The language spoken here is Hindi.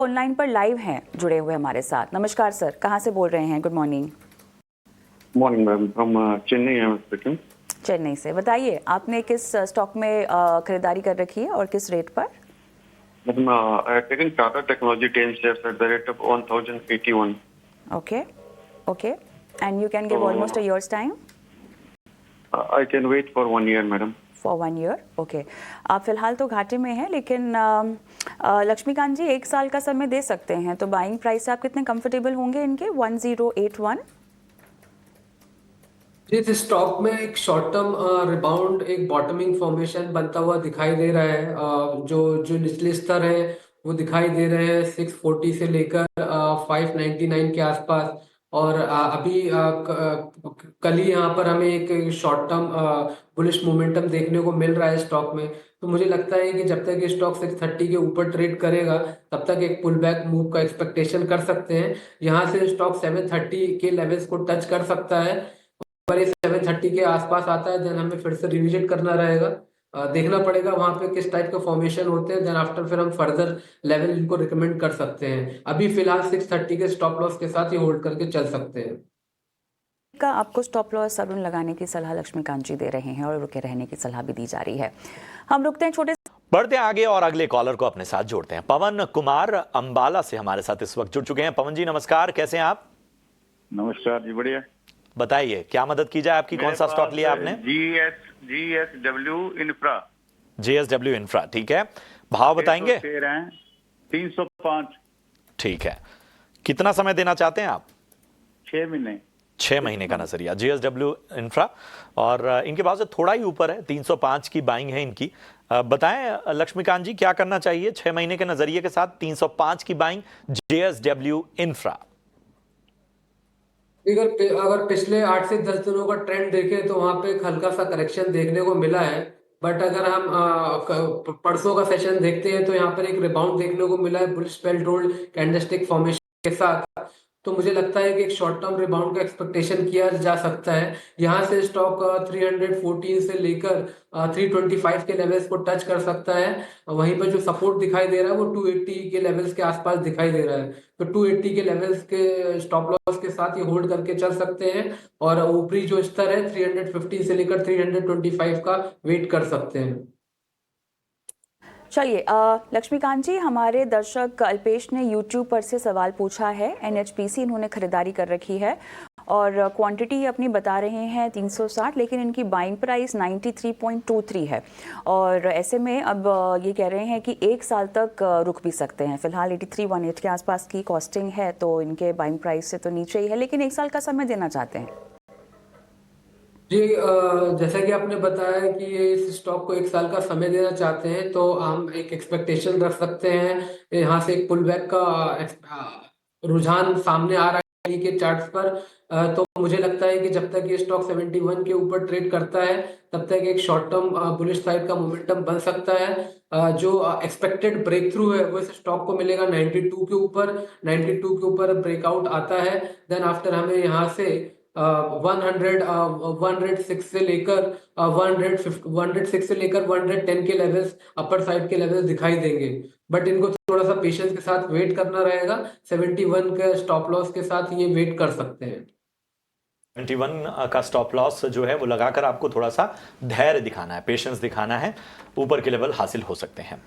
ऑनलाइन पर लाइव हैं जुड़े हुए हमारे साथ। नमस्कार सर, कहाँ से बोल रहे हैं? Good morning. Morning ma'am, from Chennai I am speaking. Chennai से। बताइए आपने किस स्टॉक में खरीदारी कर रखी है और किस रेट पर? Ma'am, I have taken Tata technology 10 shares at the rate of 1081. Okay okay, and you can give So almost a years time I can wait for 1 year, madam. For 1 year. Okay, आप फिलहाल तो घाटे में हैं, लेकिन लक्ष्मीकांत जी 1 साल का समय दे सकते हैं, तो बाइंग प्राइस आप कितने कंफर्टेबल होंगे इनके? 1081। जी, इस स्टॉक में एक शॉर्ट टर्म रिबाउंड, एक बॉटमिंग फॉर्मेशन बनता हुआ दिखाई दे रहा है। जो जो निचले स्तर है वो दिखाई दे रहे हैं 640 से लेकर 599 के आसपास। और अभी कल ही यहाँ पर हमें एक शॉर्ट टर्म बुलिश मोमेंटम देखने को मिल रहा है स्टॉक में। तो मुझे लगता है कि जब तक ये स्टॉक 630 के ऊपर ट्रेड करेगा तब तक एक पुल बैक मूव का एक्सपेक्टेशन कर सकते हैं। यहाँ से स्टॉक 730 के लेवल्स को टच कर सकता है। पर ये 730 के आसपास आता है, देन हमें फिर से रिविजिट करना रहेगा। देखना पड़ेगा वहां पे किस टाइप के फॉर्मेशन होते हैं, देन आफ्टर फिर हम फर्दर लेवल इनको रिकमेंड कर सकते हैं। अभी फिलहाल 630 के स्टॉप लॉस के साथ ही होल्ड करके चल सकते हैं। का आपको स्टॉप लॉस सरून लगाने की सलाह लक्ष्मीकांत जी दे रहे हैं और रुके रहने की सलाह भी दी जा रही है। हम रुकते हैं छोटे बढ़ते आगे और अगले कॉलर को अपने साथ जोड़ते हैं। पवन कुमार अंबाला से हमारे साथ इस वक्त जुड़ चुके हैं। पवन जी नमस्कार, कैसे हैं आप? नमस्कार जी, बढ़िया। बताइए क्या मदद की जाए आपकी? कौन सा स्टॉक लिया आपने? GSW infra. जीएसडब्ल्यू इंफ्रा, ठीक है। भाव बताएंगे? 305। ठीक है। कितना समय देना चाहते हैं आप? 6 महीने। 6 महीने का नजरिया जीएसडब्ल्यू इंफ्रा, और इनके भाव से थोड़ा ही ऊपर है, 305 की बाइंग है इनकी। बताएं लक्ष्मीकांत जी, क्या करना चाहिए 6 महीने के नजरिए के साथ? 305 की बाइंग जीएसडब्ल्यू इंफ्रा। अगर पिछले 8 से 10 दिनों का ट्रेंड देखें तो वहां पे एक हल्का सा करेक्शन देखने को मिला है। बट अगर हम परसों का सेशन देखते हैं तो यहाँ पर एक रिबाउंड देखने को मिला है bullish belt roll candlestick formation के साथ। तो मुझे लगता है कि एक शॉर्ट टर्म रिबाउंड का एक्सपेक्टेशन किया जा सकता है। यहाँ से स्टॉक 314 से लेकर 325 के लेवल्स को टच कर सकता है। वहीं पर जो सपोर्ट दिखाई दे रहा है वो 280 के लेवल्स के आसपास दिखाई दे रहा है। तो 280 के लेवल्स के स्टॉप लॉस के साथ ये होल्ड करके चल सकते हैं। और ऊपरी जो स्तर है 315 से लेकर 325 का वेट कर सकते हैं। चलिए, लक्ष्मीकांत जी, हमारे दर्शक अल्पेश ने यूट्यूब पर से सवाल पूछा है। एनएचपीसी इन्होंने खरीदारी कर रखी है और क्वांटिटी अपनी बता रहे हैं 360, लेकिन इनकी बाइंग प्राइस 93.23 है। और ऐसे में अब ये कह रहे हैं कि 1 साल तक रुक भी सकते हैं। फिलहाल 8318 के आसपास की कॉस्टिंग है, तो इनके बाइंग प्राइस से तो नीचे ही है, लेकिन 1 साल का समय देना चाहते हैं। जी, जैसा कि आपने बताया कि ये इस स्टॉक को 1 साल का समय देना चाहते हैं, तो हम एक एक्सपेक्टेशन रख सकते हैं। यहाँ से एक पुल बैक का रुझान सामने आ रहा है के चार्ट्स पर। तो मुझे लगता है कि जब तक ये स्टॉक 71 के ऊपर ट्रेड करता है तब तक एक शॉर्ट टर्म बुलिश साइड का मोमेंटम बन सकता है। जो एक्सपेक्टेड ब्रेक थ्रू है वो इस स्टॉक को मिलेगा 92 के ऊपर। 92 के ऊपर ब्रेकआउट आता है, देन आफ्टर हमें यहाँ से 106 से लेकर 106 से लेकर 110 के लेवल्स, अपर साइड के लेवल्स दिखाई देंगे। बट इनको थोड़ा सा पेशेंस के साथ वेट करना रहेगा। 71 के स्टॉप लॉस के साथ ये वेट कर सकते हैं। 71 का स्टॉप लॉस जो है वो लगाकर आपको थोड़ा सा धैर्य दिखाना है, पेशेंस दिखाना है, ऊपर के लेवल हासिल हो सकते हैं।